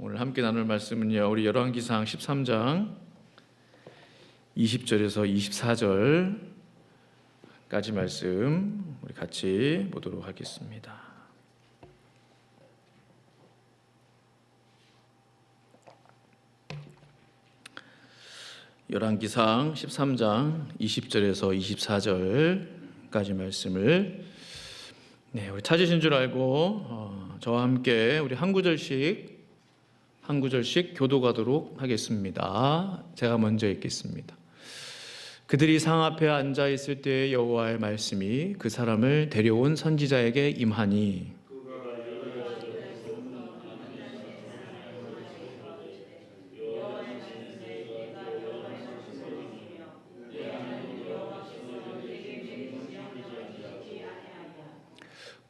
오늘 함께 나눌 말씀은요, 우리 열왕기상 13장 20절에서 24절까지 말씀 우리 같이 보도록 하겠습니다. 열왕기상 13장 20절에서 24절까지 말씀을 우리 찾으신 줄 알고 저와 함께 우리 한 구절씩 교독하도록 하겠습니다. 제가 먼저 읽겠습니다. 그들이 상 앞에 앉아 있을 때 여호와의 말씀이 그 사람을 데려온 선지자에게 임하니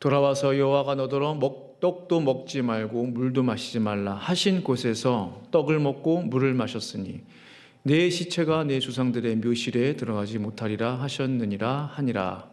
돌아와서 여호와가 너더러 떡도 먹지 말고 물도 마시지 말라 하신 곳에서 떡을 먹고 물을 마셨으니 내 시체가 내 조상들의 묘실에 들어가지 못하리라 하셨느니라 하니라.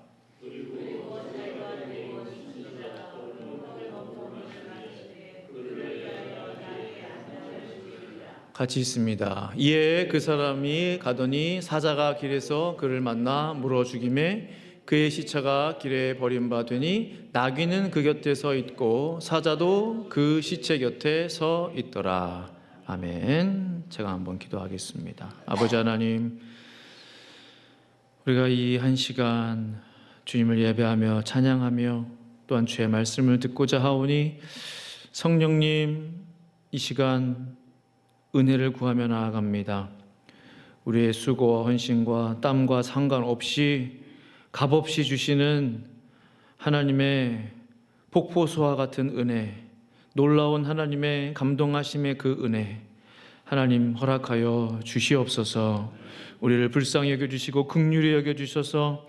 같이 있습니다. 이에 그 사람이 가더니 사자가 길에서 그를 만나 물어 죽이매 그의 시체가 길에 버림받으니 나귀는 그 곁에 서 있고 사자도 그 시체 곁에 서 있더라. 아멘. 제가 한번 기도하겠습니다. 아버지 하나님, 우리가 이 한 시간 주님을 예배하며 찬양하며 또한 주의 말씀을 듣고자 하오니 성령님, 이 시간 은혜를 구하며 나아갑니다. 우리의 수고와 헌신과 땀과 상관없이 값없이 주시는 하나님의 폭포수와 같은 은혜, 놀라운 하나님의 감동하심의 그 은혜, 하나님 허락하여 주시옵소서. 우리를 불쌍히 여겨주시고 긍휼히 여겨주셔서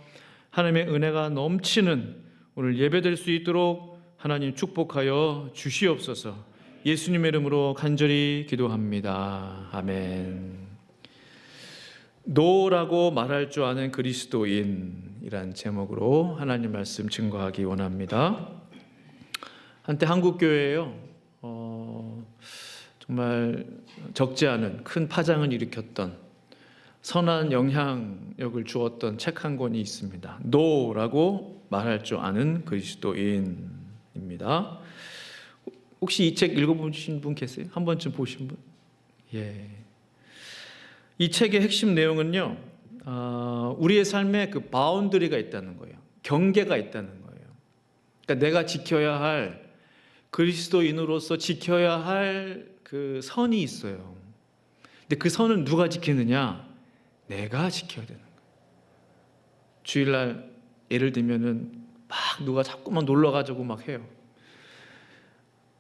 하나님의 은혜가 넘치는 오늘 예배될 수 있도록 하나님 축복하여 주시옵소서. 예수님의 이름으로 간절히 기도합니다. 아멘. 노라고 말할 줄 아는 그리스도인이란 제목으로 하나님 말씀 증거하기 원합니다. 한때 한국교회에요, 정말 적지 않은 큰 파장을 일으켰던 선한 영향력을 주었던 책 한 권이 있습니다. 노라고 말할 줄 아는 그리스도인입니다. 혹시 이 책 읽어보신 분 계세요? 한 번쯤 보신 분? 예. 이 책의 핵심 내용은요, 우리의 삶에 그 바운더리가 있다는 거예요. 경계가 있다는 거예요. 그러니까 내가 지켜야 할, 그리스도인으로서 지켜야 할 그 선이 있어요. 근데 그 선은 누가 지키느냐? 내가 지켜야 되는 거예요. 주일날 예를 들면은 막 누가 자꾸만 놀러가지고 막 해요.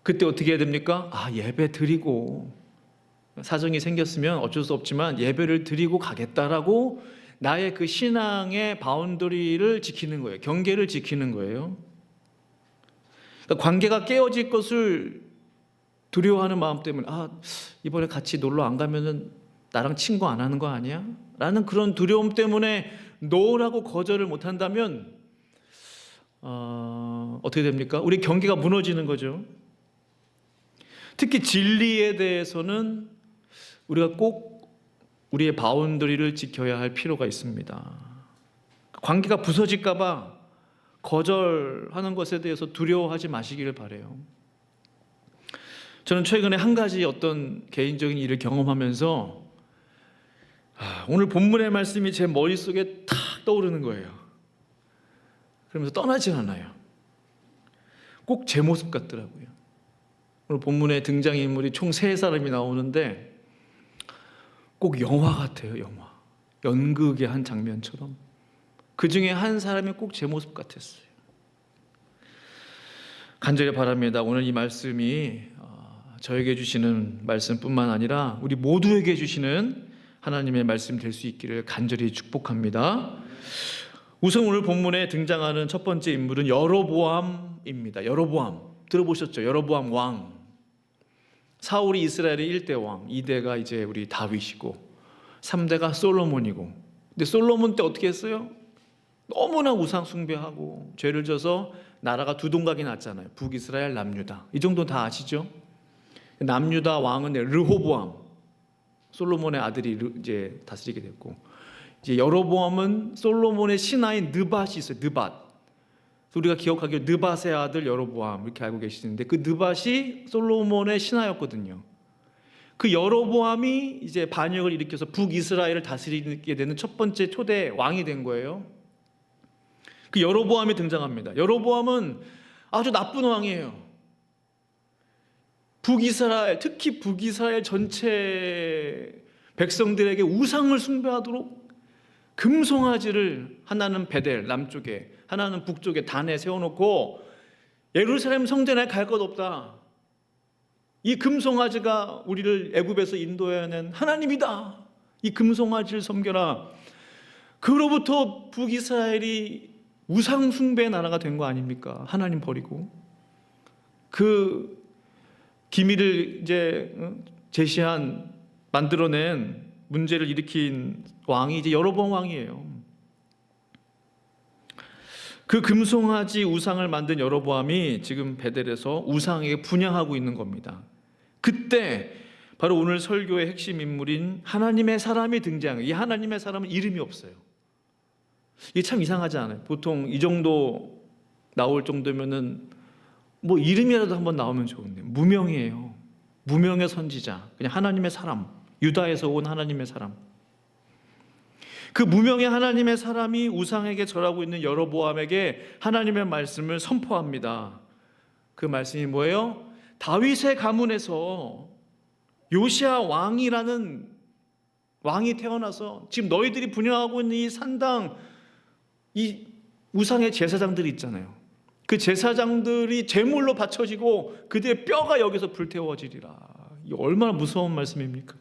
그때 어떻게 해야 됩니까? 예배 드리고, 사정이 생겼으면 어쩔 수 없지만 예배를 드리고 가겠다라고 나의 그 신앙의 바운더리를 지키는 거예요. 경계를 지키는 거예요. 그러니까 관계가 깨어질 것을 두려워하는 마음 때문에 이번에 같이 놀러 안 가면은 나랑 친구 안 하는 거 아니야? 라는 그런 두려움 때문에 노라고 거절을 못 한다면 어떻게 됩니까? 우리 경계가 무너지는 거죠. 특히 진리에 대해서는 우리가 꼭 우리의 바운더리를 지켜야 할 필요가 있습니다. 관계가 부서질까 봐 거절하는 것에 대해서 두려워하지 마시기를 바라요. 저는 최근에 한 가지 어떤 개인적인 일을 경험하면서 오늘 본문의 말씀이 제 머릿속에 탁 떠오르는 거예요. 그러면서 떠나질 않아요. 꼭 제 모습 같더라고요. 오늘 본문에 등장인물이 총 3사람이 나오는데 꼭 영화 같아요. 영화. 연극의 한 장면처럼. 그 중에 한 사람이 꼭 제 모습 같았어요. 간절히 바랍니다. 오늘 이 말씀이 저에게 주시는 말씀뿐만 아니라 우리 모두에게 주시는 하나님의 말씀 될 수 있기를 간절히 축복합니다. 우선 오늘 본문에 등장하는 첫 번째 인물은 여로보암입니다. 여로보암 들어보셨죠? 여로보암 왕. 사울이 이스라엘의 1대 왕, 2대가 이제 우리 다윗이고 3대가 솔로몬이고. 근데 솔로몬 때 어떻게 했어요? 너무나 우상 숭배하고 죄를 져서 나라가 두 동각이 났잖아요. 북이스라엘, 남유다. 이 정도 다 아시죠? 남유다 왕은 르호보암, 솔로몬의 아들이 이제 다스리게 됐고, 이제 여로보암은 솔로몬의 신하인 느밧이 있어요. 느밧. 우리가 기억하기로 느밧의 아들 여로보암 이렇게 알고 계시는데, 그 느밧이 솔로몬의 신하였거든요. 그 여로보암이 이제 반역을 일으켜서 북이스라엘을 다스리게 되는 첫 번째 초대 왕이 된 거예요. 그 여로보암이 등장합니다. 여로보암은 아주 나쁜 왕이에요. 북이스라엘, 특히 북이스라엘 전체 백성들에게 우상을 숭배하도록 금송아지를 하나는 베델 남쪽에, 하나는 북쪽에 단에 세워놓고 예루살렘 성전에 갈 것 없다. 이 금송아지가 우리를 애굽에서 인도해낸 하나님이다. 이 금송아지를 섬겨라. 그로부터 북이스라엘이 우상 숭배의 나라가 된 거 아닙니까? 하나님 버리고 그 기밀을 이제 제시한 만들어낸 문제를 일으킨 왕이 이제 여로보암 왕이에요. 그 금송아지 우상을 만든 여로보암이 지금 베델에서 우상에게 분향하고 있는 겁니다. 그때 바로 오늘 설교의 핵심 인물인 하나님의 사람이 등장해요. 이 하나님의 사람은 이름이 없어요. 이게 참 이상하지 않아요? 보통 이 정도 나올 정도면은 뭐 이름이라도 한번 나오면 좋은데 무명이에요. 무명의 선지자, 그냥 하나님의 사람, 유다에서 온 하나님의 사람. 그 무명의 하나님의 사람이 우상에게 절하고 있는 여로보암에게 하나님의 말씀을 선포합니다. 그 말씀이 뭐예요? 다윗의 가문에서 요시야 왕이라는 왕이 태어나서 지금 너희들이 분향하고 있는 이 산당, 이 우상의 제사장들이 있잖아요. 그 제사장들이 제물로 바쳐지고 그들의 뼈가 여기서 불태워지리라. 이 얼마나 무서운 말씀입니까?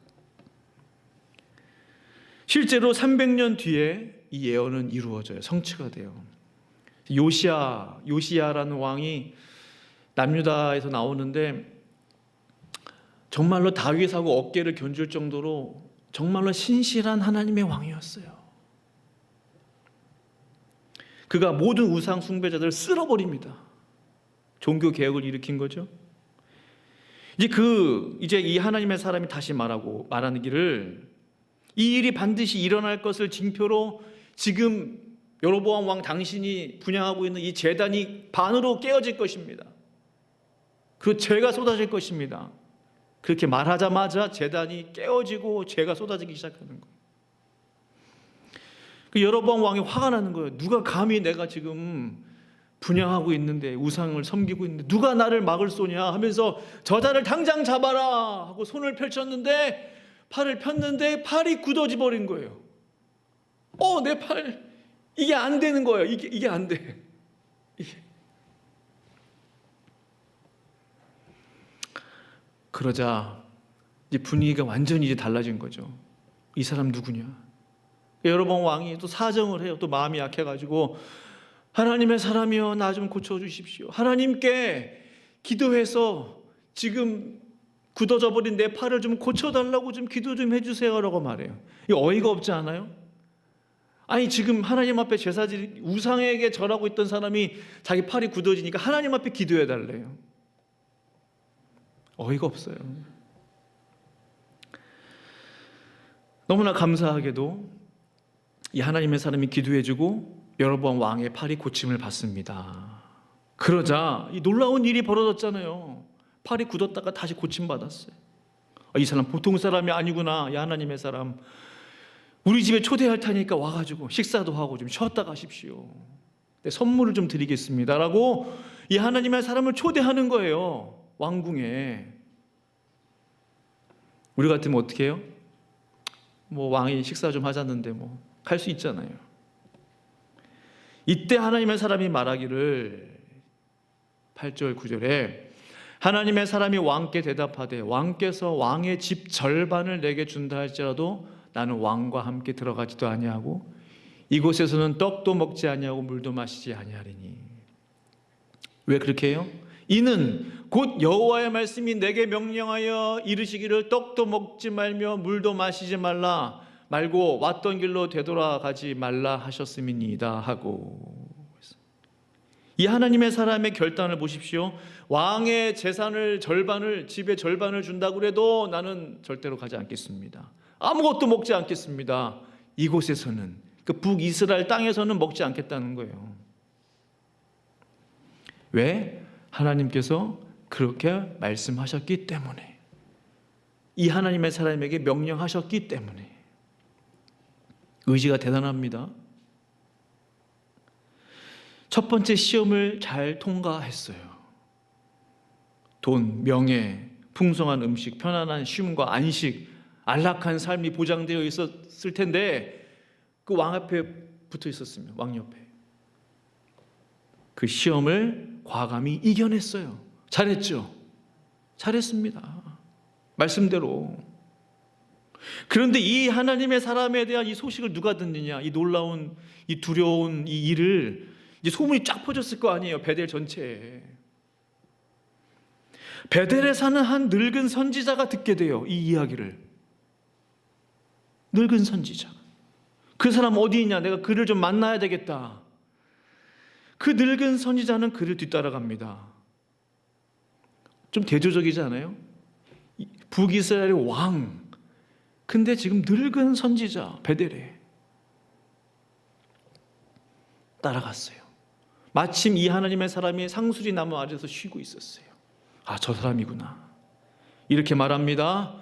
실제로 300년 뒤에 이 예언은 이루어져요. 성취가 돼요. 요시야라는 왕이 남유다에서 나오는데 정말로 다윗하고 어깨를 견줄 정도로 정말로 신실한 하나님의 왕이었어요. 그가 모든 우상 숭배자들을 쓸어버립니다. 종교 개혁을 일으킨 거죠. 이제 이 하나님의 사람이 다시 말하는 길을, 이 일이 반드시 일어날 것을 징표로 지금 여로보암 왕 당신이 분향하고 있는 이 제단이 반으로 깨어질 것입니다. 그 죄가 쏟아질 것입니다. 그렇게 말하자마자 제단이 깨어지고 죄가 쏟아지기 시작하는 거예요. 그 여로보암 왕이 화가 나는 거예요. 누가 감히 내가 지금 분향하고 있는데, 우상을 섬기고 있는데 누가 나를 막을 쏘냐 하면서 저자를 당장 잡아라 하고 손을 펼쳤는데, 팔을 폈는데 팔이 굳어져 버린 거예요. 내 팔, 이게 안 되는 거예요. 이게 안 돼. 그러자 이제 분위기가 완전히 이제 달라진 거죠. 이 사람 누구냐? 여로보암 왕이 또 사정을 해요. 또 마음이 약해가지고, 하나님의 사람이여 나 좀 고쳐주십시오. 하나님께 기도해서 지금 굳어져 버린 내 팔을 좀 고쳐달라고 좀 기도 좀 해주세요라고 말해요. 이거 어이가 없지 않아요? 아니 지금 하나님 앞에 제사지 우상에게 절하고 있던 사람이 자기 팔이 굳어지니까 하나님 앞에 기도해달래요. 어이가 없어요. 너무나 감사하게도 이 하나님의 사람이 기도해주고 여로보암 왕의 팔이 고침을 받습니다. 그러자 이 놀라운 일이 벌어졌잖아요. 팔이 굳었다가 다시 고침받았어요. 이 사람 보통 사람이 아니구나. 이 하나님의 사람, 우리 집에 초대할 테니까 와가지고 식사도 하고 좀 쉬었다 가십시오. 선물을 좀 드리겠습니다 라고 이 하나님의 사람을 초대하는 거예요. 왕궁에. 우리 같으면 어떻게 해요? 뭐 왕이 식사 좀 하자는데 뭐 갈 수 있잖아요. 이때 하나님의 사람이 말하기를 8절 9절에 하나님의 사람이 왕께 대답하되 왕께서 왕의 집 절반을 내게 준다 할지라도 나는 왕과 함께 들어가지도 아니하고 이곳에서는 떡도 먹지 아니하고 물도 마시지 아니하리니. 왜 그렇게 해요? 이는 곧 여호와의 말씀이 내게 명령하여 이르시기를 떡도 먹지 말며 물도 마시지 말고 왔던 길로 되돌아가지 말라 하셨음이니이다 하고. 이 하나님의 사람의 결단을 보십시오. 왕의 재산을 절반을, 집의 절반을 준다고 해도 나는 절대로 가지 않겠습니다. 아무것도 먹지 않겠습니다. 이곳에서는, 그 북이스라엘 땅에서는 먹지 않겠다는 거예요. 왜? 하나님께서 그렇게 말씀하셨기 때문에, 이 하나님의 사람에게 명령하셨기 때문에. 의지가 대단합니다. 첫 번째 시험을 잘 통과했어요. 돈, 명예, 풍성한 음식, 편안한 쉼과 안식, 안락한 삶이 보장되어 있었을 텐데 그 왕 앞에 붙어 있었으면, 왕 옆에. 그 시험을 과감히 이겨냈어요. 잘했죠? 잘했습니다. 말씀대로. 그런데 이 하나님의 사람에 대한 이 소식을 누가 듣느냐? 이 놀라운, 이 두려운 이 일을 이제 소문이 쫙 퍼졌을 거 아니에요. 베델 전체에. 베델에 사는 한 늙은 선지자가 듣게 돼요. 이 이야기를. 늙은 선지자. 그 사람 어디 있냐? 내가 그를 좀 만나야 되겠다. 그 늙은 선지자는 그를 뒤따라갑니다. 좀 대조적이지 않아요? 북이스라엘의 왕. 근데 지금 늙은 선지자 베델에 따라갔어요. 마침 이 하나님의 사람이 상수리 나무 아래에서 쉬고 있었어요. 아, 저 사람이구나. 이렇게 말합니다.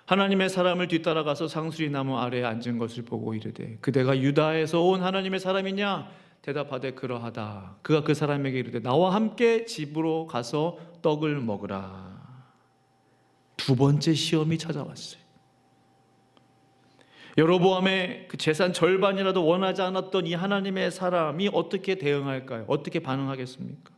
하나님의 사람을 뒤따라가서 상수리 나무 아래에 앉은 것을 보고 이르되 그대가 유다에서 온 하나님의 사람이냐? 대답하되 그러하다. 그가 그 사람에게 이르되 나와 함께 집으로 가서 떡을 먹으라. 두 번째 시험이 찾아왔어요. 여로보암의 그 재산 절반이라도 원하지 않았던 이 하나님의 사람이 어떻게 대응할까요? 어떻게 반응하겠습니까?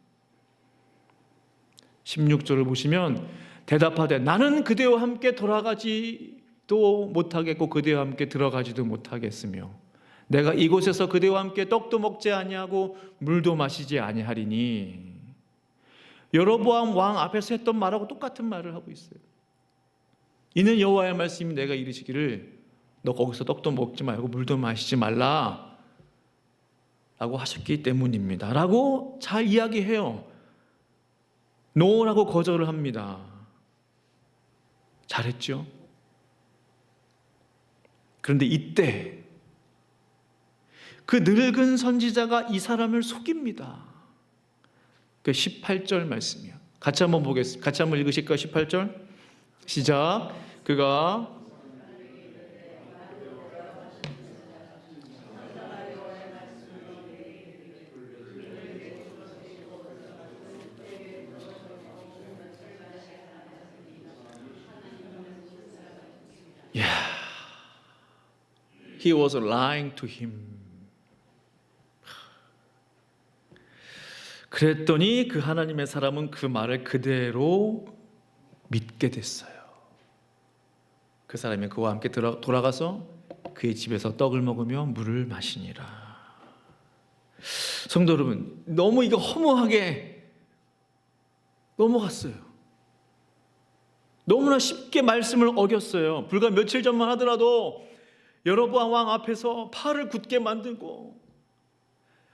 16절을 보시면 대답하되 나는 그대와 함께 돌아가지도 못하겠고 그대와 함께 들어가지도 못하겠으며 내가 이곳에서 그대와 함께 떡도 먹지 아니하고 물도 마시지 아니하리니. 여로보암 왕 앞에서 했던 말하고 똑같은 말을 하고 있어요. 이는 여호와의 말씀이 내가 이르시기를 너 거기서 떡도 먹지 말고 물도 마시지 말라 라고 하셨기 때문입니다 라고 잘 이야기해요. 노라고 거절을 합니다. 잘했죠? 그런데 이때 그 늙은 선지자가 이 사람을 속입니다. 그 18절 말씀이요. 같이 한번 보겠습니다. 같이 한번 읽으실까요? 18절 시작. 그가 He was lying to him. 그랬더니 그 하나님의 사람은 그 말을 그대로 믿게 됐어요. 그 사람이 그와 함께 돌아가서 그의 집에서 떡을 먹으며 물을 마시니라. 성도 여러분, 너무 이거 허무하게 넘어갔어요. 너무나 쉽게 말씀을 어겼어요. 불과 며칠 전만 하더라도 여로보암 왕 앞에서 팔을 굳게 만들고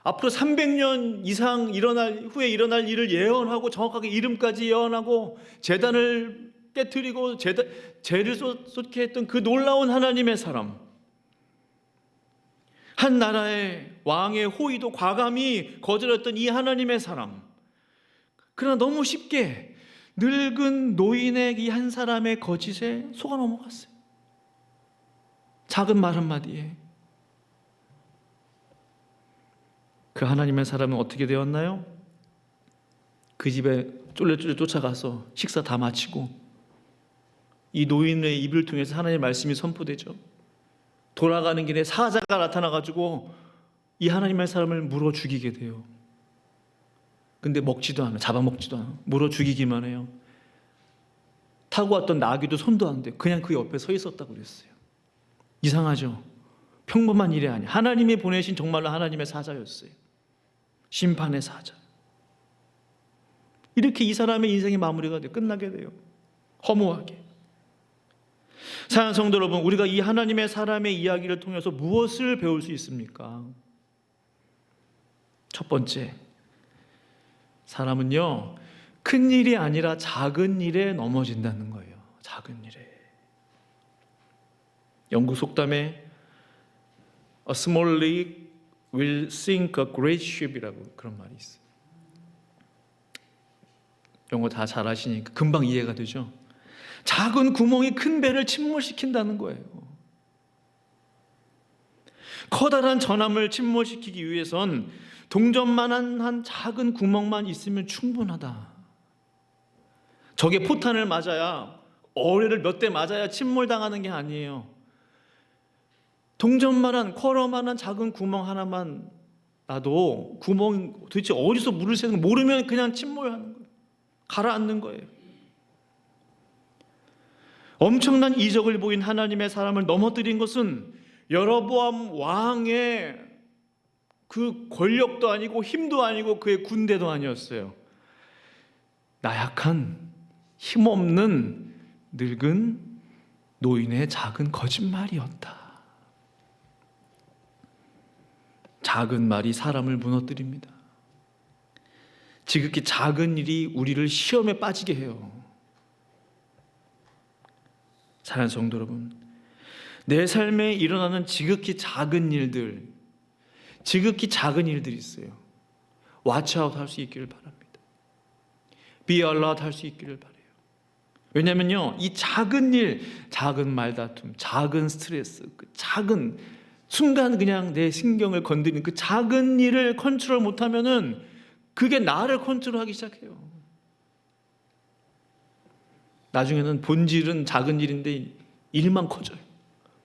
앞으로 300년 이상 후에 일어날 일을 예언하고 정확하게 이름까지 예언하고 제단을 깨뜨리고 죄를 쏟게 했던 그 놀라운 하나님의 사람, 한 나라의 왕의 호의도 과감히 거절했던 이 하나님의 사람. 그러나 너무 쉽게 늙은 노인의 이 한 사람의 거짓에 속아 넘어갔어요. 작은 말 한마디에. 그 하나님의 사람은 어떻게 되었나요? 그 집에 쫄래쫄래 쫓아가서 식사 다 마치고 이 노인의 입을 통해서 하나님의 말씀이 선포되죠. 돌아가는 길에 사자가 나타나가지고 이 하나님의 사람을 물어 죽이게 돼요. 근데 먹지도 않아, 잡아먹지도 않아, 물어 죽이기만 해요. 타고 왔던 나귀도 손도 안 대, 그냥 그 옆에 서 있었다고 그랬어요. 이상하죠? 평범한 일이 아니에요. 하나님이 보내신 정말로 하나님의 사자였어요. 심판의 사자. 이렇게 이 사람의 인생이 마무리가 돼요. 끝나게 돼요. 허무하게. 사랑하는 성도 여러분, 우리가 이 하나님의 사람의 이야기를 통해서 무엇을 배울 수 있습니까? 첫 번째, 사람은요, 큰 일이 아니라 작은 일에 넘어진다는 거예요. 작은 일에. 영국 속담에 A small leak will sink a great ship이라고 그런 말이 있어요. 영어 다 잘 아시니까 금방 이해가 되죠. 작은 구멍이 큰 배를 침몰시킨다는 거예요. 커다란 전함을 침몰시키기 위해선 동전만한 한 작은 구멍만 있으면 충분하다. 적의 포탄을 맞아야, 어뢰를 몇 대 맞아야 침몰당하는 게 아니에요. 동전만한, 쿼러만한 작은 구멍 하나만 나도 구멍 도대체 어디서 물을 새는 거 모르면 그냥 침몰하는 거예요. 가라앉는 거예요. 엄청난 이적을 보인 하나님의 사람을 넘어뜨린 것은 여로보암 왕의 그 권력도 아니고 힘도 아니고 그의 군대도 아니었어요. 나약한 힘없는 늙은 노인의 작은 거짓말이었다. 작은 말이 사람을 무너뜨립니다. 지극히 작은 일이 우리를 시험에 빠지게 해요. 사랑하는 성도 여러분, 내 삶에 일어나는 지극히 작은 일들, 지극히 작은 일들이 있어요. watch out 할 수 있기를 바랍니다. be alert 할 수 있기를 바라요. 왜냐하면요, 이 작은 일, 작은 말다툼, 작은 스트레스, 그 작은 순간 그냥 내 신경을 건드리는 그 작은 일을 컨트롤 못하면은 그게 나를 컨트롤하기 시작해요. 나중에는 본질은 작은 일인데 일만 커져요.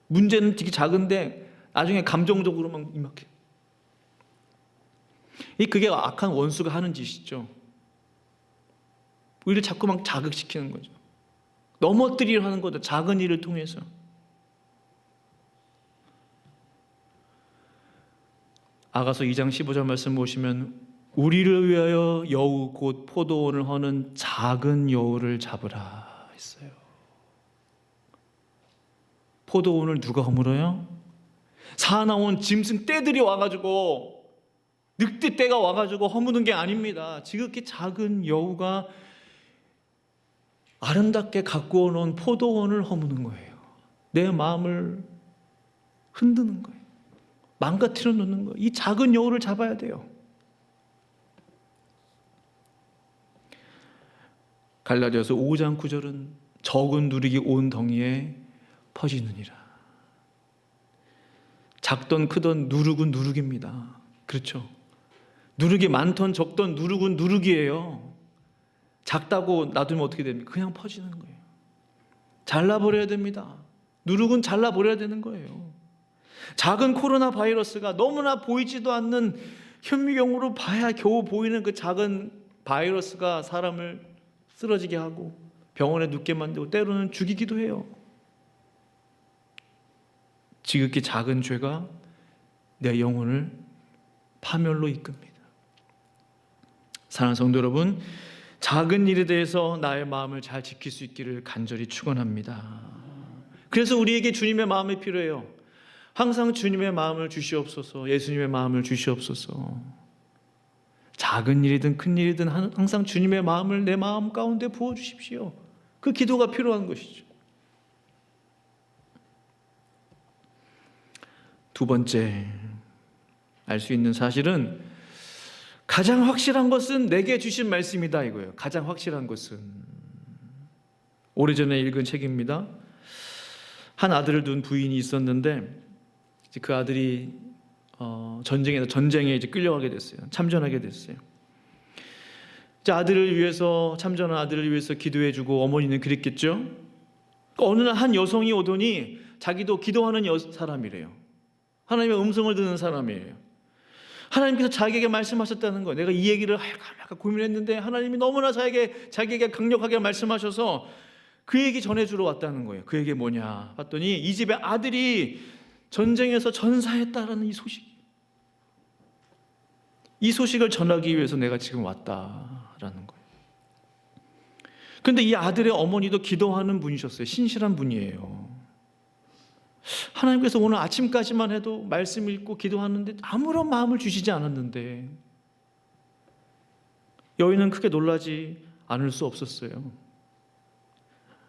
문제는 되게 작은데 나중에 감정적으로만 임박해요. 그게 악한 원수가 하는 짓이죠. 우리를 자꾸 막 자극시키는 거죠. 넘어뜨리려 하는 거죠. 작은 일을 통해서. 아가서 2장 15절 말씀 보시면 우리를 위하여 여우 곧 포도원을 허는 작은 여우를 잡으라 했어요. 포도원을 누가 허물어요? 사나운 짐승 떼들이 와가지고, 늑대 떼가 와가지고 허무는 게 아닙니다. 지극히 작은 여우가 아름답게 가꾸어 놓은 포도원을 허무는 거예요. 내 마음을 흔드는 거예요. 망가뜨려 놓는 거예요. 이 작은 여우를 잡아야 돼요. 갈라디아서 5장 9절은 적은 누룩이 온 덩이에 퍼지느니라. 작던 크던 누룩은 누룩입니다. 그렇죠? 누룩이 많던 적던 누룩은 누룩이에요. 작다고 놔두면 어떻게 됩니까? 그냥 퍼지는 거예요. 잘라버려야 됩니다. 누룩은 잘라버려야 되는 거예요. 작은 코로나 바이러스가 너무나 보이지도 않는 현미경으로 봐야 겨우 보이는 그 작은 바이러스가 사람을 쓰러지게 하고 병원에 눕게 만들고 때로는 죽이기도 해요. 지극히 작은 죄가 내 영혼을 파멸로 이끕니다. 사랑하는 성도 여러분, 작은 일에 대해서 나의 마음을 잘 지킬 수 있기를 간절히 축원합니다. 그래서 우리에게 주님의 마음이 필요해요. 항상 주님의 마음을 주시옵소서, 예수님의 마음을 주시옵소서. 작은 일이든 큰 일이든 항상 주님의 마음을 내 마음 가운데 부어주십시오. 그 기도가 필요한 것이죠. 두 번째, 알 수 있는 사실은 가장 확실한 것은 내게 주신 말씀이다 이거예요. 가장 확실한 것은. 오래전에 읽은 책입니다. 한 아들을 둔 부인이 있었는데 그 아들이 전쟁에 끌려가게 됐어요. 참전하게 됐어요. 아들을 위해서, 참전한 아들을 위해서 기도해주고 어머니는 그랬겠죠. 어느 날 한 여성이 오더니 자기도 기도하는 사람이래요. 하나님의 음성을 듣는 사람이에요. 하나님께서 자기에게 말씀하셨다는 거예요. 내가 이 얘기를 할까 고민했는데 하나님이 너무나 자기에게 강력하게 말씀하셔서 그 얘기 전해주러 왔다는 거예요. 그 얘기 뭐냐 봤더니 이 집의 아들이 전쟁에서 전사했다라는 이 소식을 전하기 위해서 내가 지금 왔다라는 거예요. 그런데 이 아들의 어머니도 기도하는 분이셨어요. 신실한 분이에요. 하나님께서 오늘 아침까지만 해도 말씀 읽고 기도하는데 아무런 마음을 주시지 않았는데 여인은 크게 놀라지 않을 수 없었어요.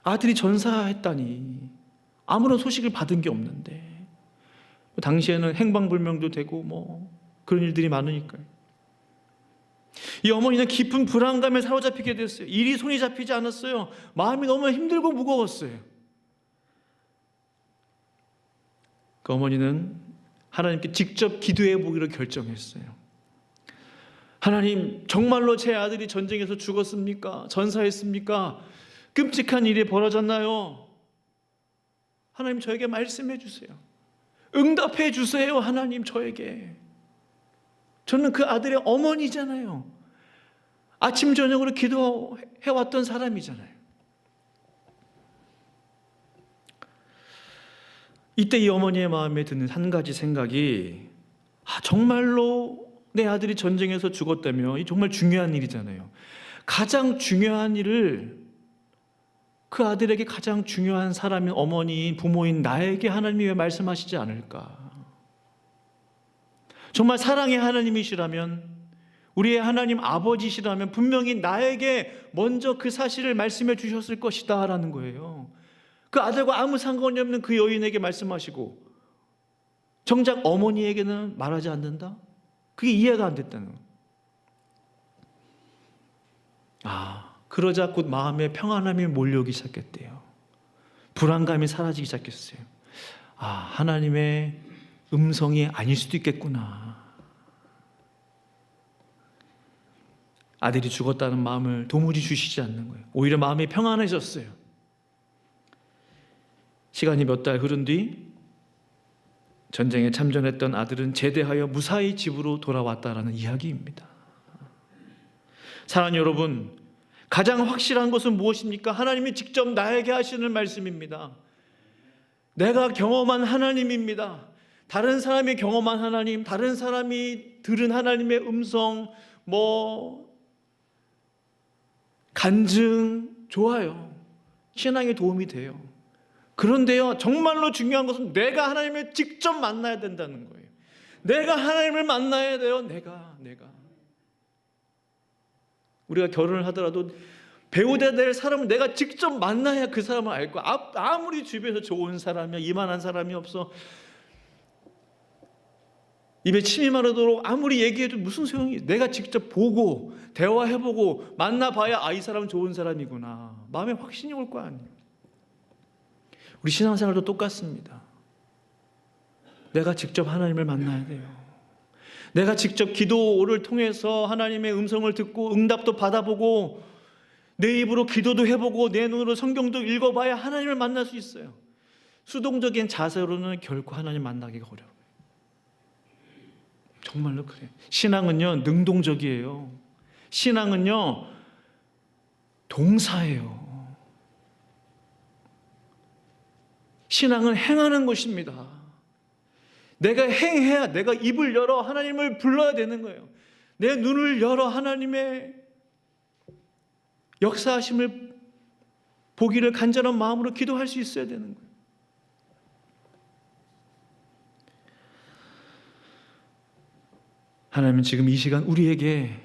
아들이 전사했다니 아무런 소식을 받은 게 없는데, 당시에는 행방불명도 되고 뭐 그런 일들이 많으니까요. 이 어머니는 깊은 불안감에 사로잡히게 됐어요. 일이 손이 잡히지 않았어요. 마음이 너무 힘들고 무거웠어요. 그 어머니는 하나님께 직접 기도해 보기로 결정했어요. 하나님, 정말로 제 아들이 전쟁에서 죽었습니까? 전사했습니까? 끔찍한 일이 벌어졌나요? 하나님, 저에게 말씀해 주세요. 응답해 주세요. 하나님, 저에게. 저는 그 아들의 어머니잖아요. 아침 저녁으로 기도해왔던 사람이잖아요. 이때 이 어머니의 마음에 드는 한 가지 생각이, 정말로 내 아들이 전쟁에서 죽었다면 이 정말 중요한 일이잖아요. 가장 중요한 일을 그 아들에게 가장 중요한 사람인 어머니인 부모인 나에게 하나님이 왜 말씀하시지 않을까? 정말 사랑의 하나님이시라면, 우리의 하나님 아버지시라면 분명히 나에게 먼저 그 사실을 말씀해 주셨을 것이다 라는 거예요. 그 아들과 아무 상관이 없는 그 여인에게 말씀하시고 정작 어머니에게는 말하지 않는다? 그게 이해가 안 됐다는 거예요. 그러자 곧 마음에 평안함이 몰려오기 시작했대요. 불안감이 사라지기 시작했어요. 하나님의 음성이 아닐 수도 있겠구나. 아들이 죽었다는 마음을 도무지 주시지 않는 거예요. 오히려 마음이 평안해졌어요. 시간이 몇 달 흐른 뒤 전쟁에 참전했던 아들은 제대하여 무사히 집으로 돌아왔다라는 이야기입니다. 사랑하는 여러분, 가장 확실한 것은 무엇입니까? 하나님이 직접 나에게 하시는 말씀입니다. 내가 경험한 하나님입니다. 다른 사람이 경험한 하나님, 다른 사람이 들은 하나님의 음성, 간증, 좋아요. 신앙에 도움이 돼요. 그런데요, 정말로 중요한 것은 내가 하나님을 직접 만나야 된다는 거예요. 내가 하나님을 만나야 돼요. 내가. 우리가 결혼을 하더라도 배우자 될 사람을 내가 직접 만나야 그 사람을 알고, 아무리 주변에서 좋은 사람이야, 이만한 사람이 없어, 입에 침이 마르도록 아무리 얘기해도 무슨 소용이? 내가 직접 보고 대화해보고 만나봐야 이 사람은 좋은 사람이구나, 마음에 확신이 올 거 아니에요. 우리 신앙생활도 똑같습니다. 내가 직접 하나님을 만나야 돼요. 내가 직접 기도를 통해서 하나님의 음성을 듣고 응답도 받아보고 내 입으로 기도도 해보고 내 눈으로 성경도 읽어봐야 하나님을 만날 수 있어요. 수동적인 자세로는 결코 하나님 만나기가 어려워요. 정말로 그래요. 신앙은요, 능동적이에요. 신앙은요, 동사예요. 신앙은 행하는 것입니다. 내가 행해야, 내가 입을 열어 하나님을 불러야 되는 거예요. 내 눈을 열어 하나님의 역사하심을 보기를 간절한 마음으로 기도할 수 있어야 되는 거예요. 하나님은 지금 이 시간 우리에게,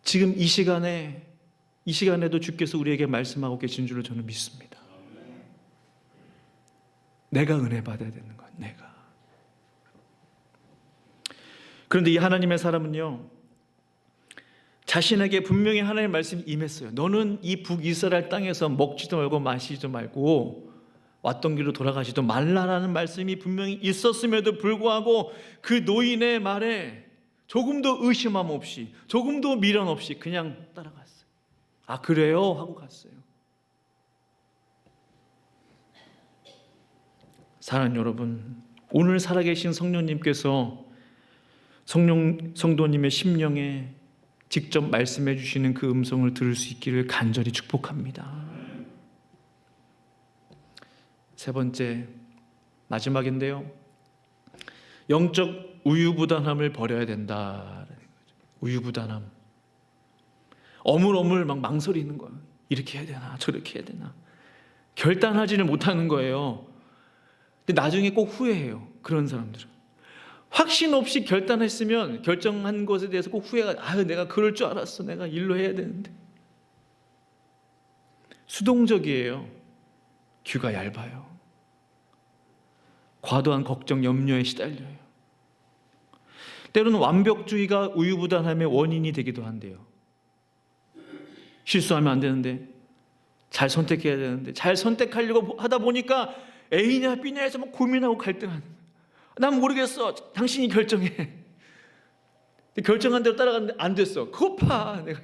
지금 이 시간에도 주께서 우리에게 말씀하고 계신 줄로 저는 믿습니다. 내가 은혜 받아야 되는 거예요. 내가. 그런데 이 하나님의 사람은요, 자신에게 분명히 하나님의 말씀이 임했어요. 너는 이 북이스라엘 땅에서 먹지도 말고 마시지도 말고 왔던 길로 돌아가지도 말라라는 말씀이 분명히 있었음에도 불구하고 그 노인의 말에 조금도 의심함 없이, 조금도 미련 없이 그냥 따라갔어요. 그래요? 하고 갔어요. 사랑하는 여러분, 오늘 살아계신 성령님께서 성도님의 심령에 직접 말씀해 주시는 그 음성을 들을 수 있기를 간절히 축복합니다. 세 번째, 마지막인데요, 영적 우유부단함을 버려야 된다. 우유부단함, 어물어물 막 망설이는 거예요. 이렇게 해야 되나 저렇게 해야 되나 결단하지를 못하는 거예요. 근데 나중에 꼭 후회해요. 그런 사람들은 확신 없이 결단했으면 결정한 것에 대해서 꼭 후회가, 내가 그럴 줄 알았어. 내가 일로 해야 되는데. 수동적이에요. 귀가 얇아요. 과도한 걱정, 염려에 시달려요. 때로는 완벽주의가 우유부단함의 원인이 되기도 한대요. 실수하면 안 되는데, 잘 선택해야 되는데, 잘 선택하려고 하다 보니까 A냐 B냐 해서 막 고민하고 갈등하는 거예요. 난 모르겠어. 당신이 결정해. 결정한 대로 따라갔는데 안 됐어. 그거 봐. 내가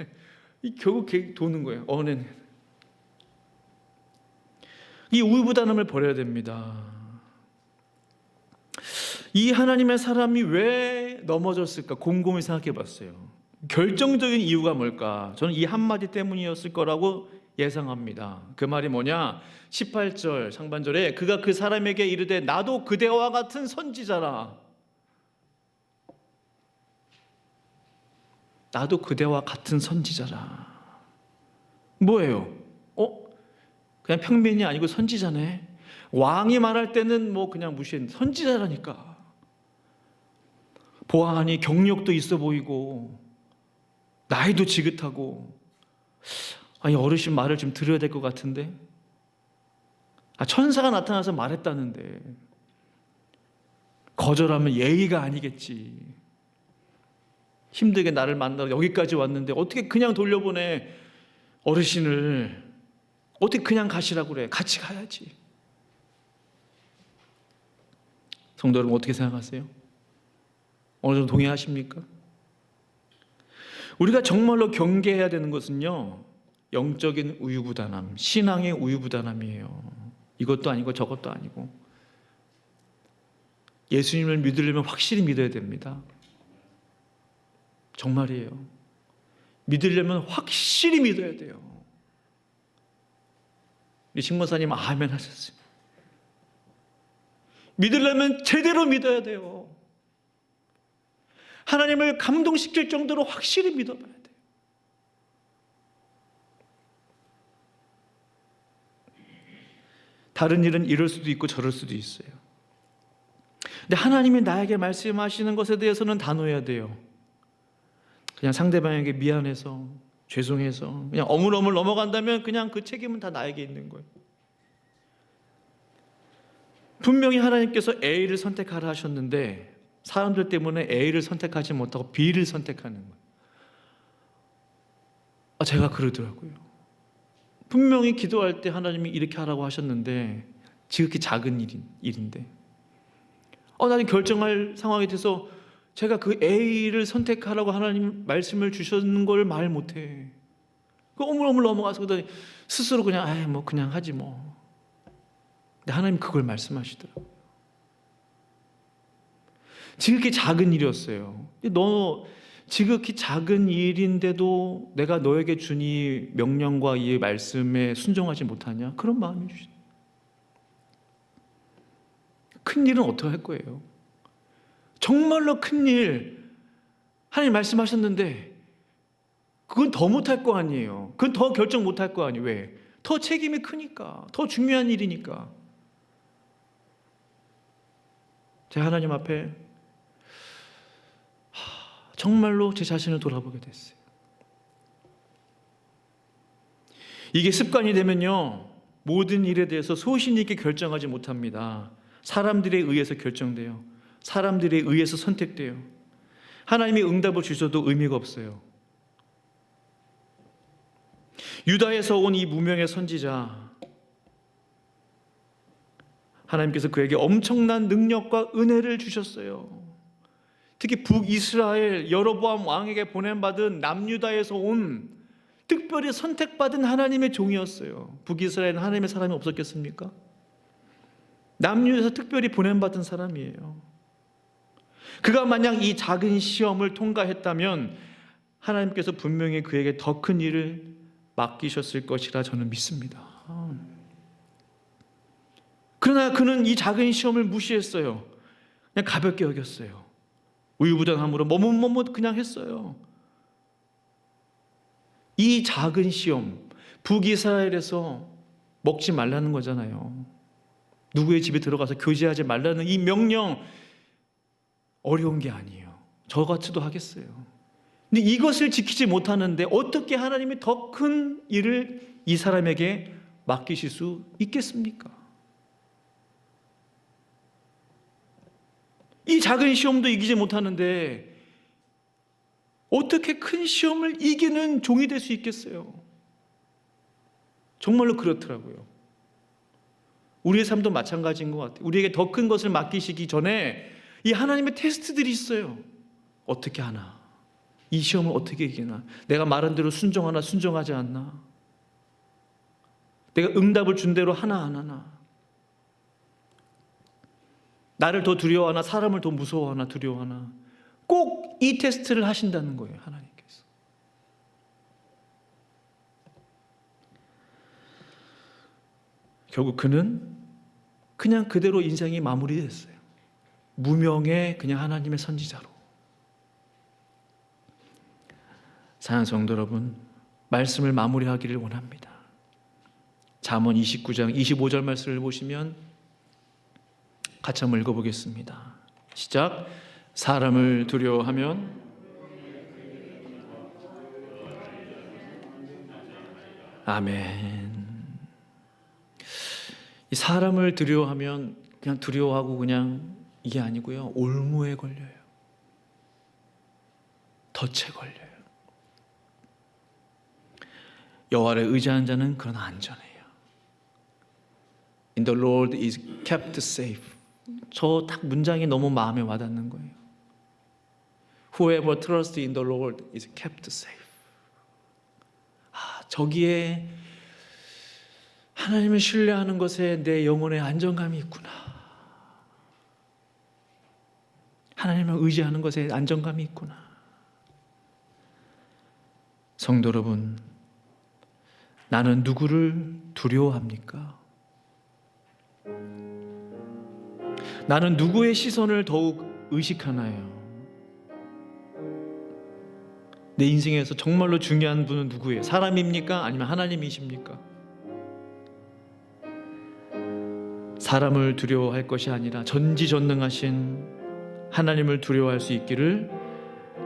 결국 도는 거예요. 어는 이 우유부단함을 버려야 됩니다. 이 하나님의 사람이 왜 넘어졌을까 곰곰이 생각해 봤어요. 결정적인 이유가 뭘까? 저는 이 한마디 때문이었을 거라고 예상합니다. 그 말이 뭐냐? 18절 상반절에 그가 그 사람에게 이르되 나도 그대와 같은 선지자라. 나도 그대와 같은 선지자라. 뭐예요? 그냥 평민이 아니고 선지자네. 왕이 말할 때는 뭐 그냥 무시했는데 선지자라니까. 보아하니 경력도 있어 보이고 나이도 지긋하고, 아니 어르신 말을 좀 들어야 될 것 같은데, 천사가 나타나서 말했다는데 거절하면 예의가 아니겠지. 힘들게 나를 만나러 여기까지 왔는데 어떻게 그냥 돌려보내. 어르신을 어떻게 그냥 가시라고 그래. 같이 가야지. 성도 여러분, 어떻게 생각하세요? 어느 정도 동의하십니까? 우리가 정말로 경계해야 되는 것은요, 영적인 우유부단함, 신앙의 우유부단함이에요. 이것도 아니고 저것도 아니고. 예수님을 믿으려면 확실히 믿어야 됩니다. 정말이에요. 믿으려면 확실히 믿어야 돼요. 우리 신모사님 아멘 하셨어요. 믿으려면 제대로 믿어야 돼요. 하나님을 감동시킬 정도로 확실히 믿어봐야 돼요. 다른 일은 이럴 수도 있고 저럴 수도 있어요. 근데 하나님이 나에게 말씀하시는 것에 대해서는 단호해야 돼요. 그냥 상대방에게 미안해서, 죄송해서 그냥 어물어물 넘어간다면 그냥 그 책임은 다 나에게 있는 거예요. 분명히 하나님께서 A를 선택하라 하셨는데 사람들 때문에 A를 선택하지 못하고 B를 선택하는 거예요. 제가 그러더라고요. 분명히 기도할 때 하나님이 이렇게 하라고 하셨는데 지극히 작은 일인데 나는 결정할 상황이 돼서 제가 그 A를 선택하라고 하나님 말씀을 주셨는 걸 말 못해. 그 오물오물 넘어가서 스스로 그냥 뭐 그냥 하지 뭐. 근데 하나님 그걸 말씀하시더라고요. 지극히 작은 일이었어요. 너 지극히 작은 일인데도 내가 너에게 준 이 명령과 이 말씀에 순종하지 못하냐? 그런 마음이 주신. 큰 일은 어떻게 할 거예요? 정말로 큰 일, 하나님 말씀하셨는데 그건 더 못할 거 아니에요. 그건 더 결정 못할 거 아니에요. 왜? 더 책임이 크니까, 더 중요한 일이니까. 제가 하나님 앞에 정말로 제 자신을 돌아보게 됐어요. 이게 습관이 되면요, 모든 일에 대해서 소신 있게 결정하지 못합니다. 사람들에 의해서 결정돼요. 사람들에 의해서 선택돼요. 하나님이 응답을 주셔도 의미가 없어요. 유다에서 온 이 무명의 선지자, 하나님께서 그에게 엄청난 능력과 은혜를 주셨어요. 특히 북이스라엘 여로보암 왕에게 보냄받은 남유다에서 온 특별히 선택받은 하나님의 종이었어요. 북이스라엘은 하나님의 사람이 없었겠습니까? 남유다에서 특별히 보냄받은 사람이에요. 그가 만약 이 작은 시험을 통과했다면 하나님께서 분명히 그에게 더 큰 일을 맡기셨을 것이라 저는 믿습니다. 그러나 그는 이 작은 시험을 무시했어요. 그냥 가볍게 여겼어요. 우유부단함으로 머뭇머뭇 그냥 했어요. 이 작은 시험, 북이스라엘에서 먹지 말라는 거잖아요. 누구의 집에 들어가서 교제하지 말라는 이 명령, 어려운 게 아니에요. 저 같이도 하겠어요. 근데 이것을 지키지 못하는데 어떻게 하나님이 더 큰 일을 이 사람에게 맡기실 수 있겠습니까? 이 작은 시험도 이기지 못하는데 어떻게 큰 시험을 이기는 종이 될 수 있겠어요? 정말로 그렇더라고요. 우리의 삶도 마찬가지인 것 같아요. 우리에게 더 큰 것을 맡기시기 전에 이 하나님의 테스트들이 있어요. 어떻게 하나? 이 시험을 어떻게 이기나? 내가 말한 대로 순종하나 순종하지 않나? 내가 응답을 준 대로 하나 안 하나? 나를 더 두려워하나 사람을 더 무서워하나 두려워하나? 꼭 이 테스트를 하신다는 거예요, 하나님께서. 결국 그는 그냥 그대로 인생이 마무리됐어요. 무명의 그냥 하나님의 선지자로. 사랑하는 성도 여러분, 말씀을 마무리하기를 원합니다. 잠언 29장 25절 말씀을 보시면 같이 한번 읽어보겠습니다. 시작. 사람을 두려워하면 아멘. 이 사람을 두려워하면 그냥 두려워하고 그냥 이게 아니고요. 올무에 걸려요. 덫에 걸려요. 여호와를 의지하는 자는 그러나 안전해요. In the Lord is kept safe. 저 딱 문장이 너무 마음에 와닿는 거예요. Whoever trusts in the Lord is kept safe. 저기에 하나님을 신뢰하는 것에 내 영혼의 안정감이 있구나. 하나님을 의지하는 것에 안정감이 있구나. 성도 여러분, 나는 누구를 두려워합니까? 나는 누구의 시선을 더욱 의식하나요? 내 인생에서 정말로 중요한 분은 누구예요? 사람입니까? 아니면 하나님이십니까? 사람을 두려워할 것이 아니라 전지전능하신 하나님을 두려워할 수 있기를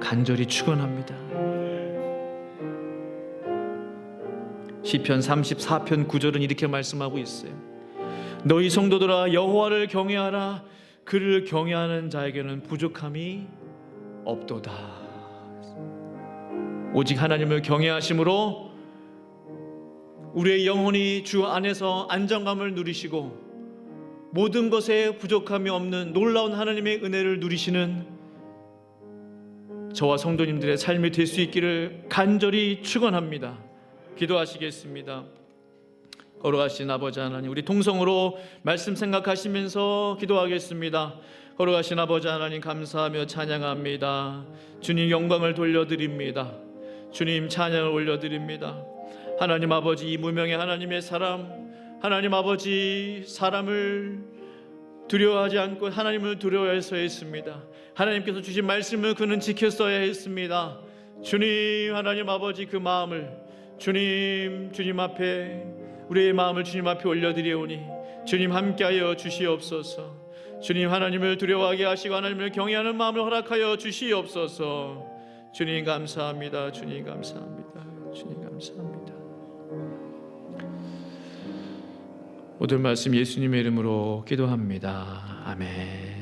간절히 축원합니다. 시편 34편 9절은 이렇게 말씀하고 있어요. 너희 성도들아 여호와를 경외하라. 그를 경외하는 자에게는 부족함이 없도다. 오직 하나님을 경외하심으로 우리의 영혼이 주 안에서 안정감을 누리시고 모든 것에 부족함이 없는 놀라운 하나님의 은혜를 누리시는 저와 성도님들의 삶이 될 수 있기를 간절히 축원합니다. 기도하시겠습니다. 걸어가신 아버지 하나님, 우리 통성으로 말씀 생각하시면서 기도하겠습니다. 걸어가신 아버지 하나님 감사하며 찬양합니다. 주님 영광을 돌려드립니다. 주님 찬양을 올려드립니다. 하나님 아버지, 이 무명의 하나님의 사람, 하나님 아버지, 사람을 두려워하지 않고 하나님을 두려워해서 했습니다. 하나님께서 주신 말씀을 그는 지켰어야 했습니다. 주님, 하나님 아버지, 그 마음을 주님 앞에, 우리의 마음을 주님 앞에 올려드리오니 주님 함께하여 주시옵소서. 주님, 하나님을 두려워하게 하시고 하나님을 경외하는 마음을 허락하여 주시옵소서. 주님 감사합니다. 주님 감사합니다. 주님 감사합니다. 모든 말씀 예수님의 이름으로 기도합니다. 아멘.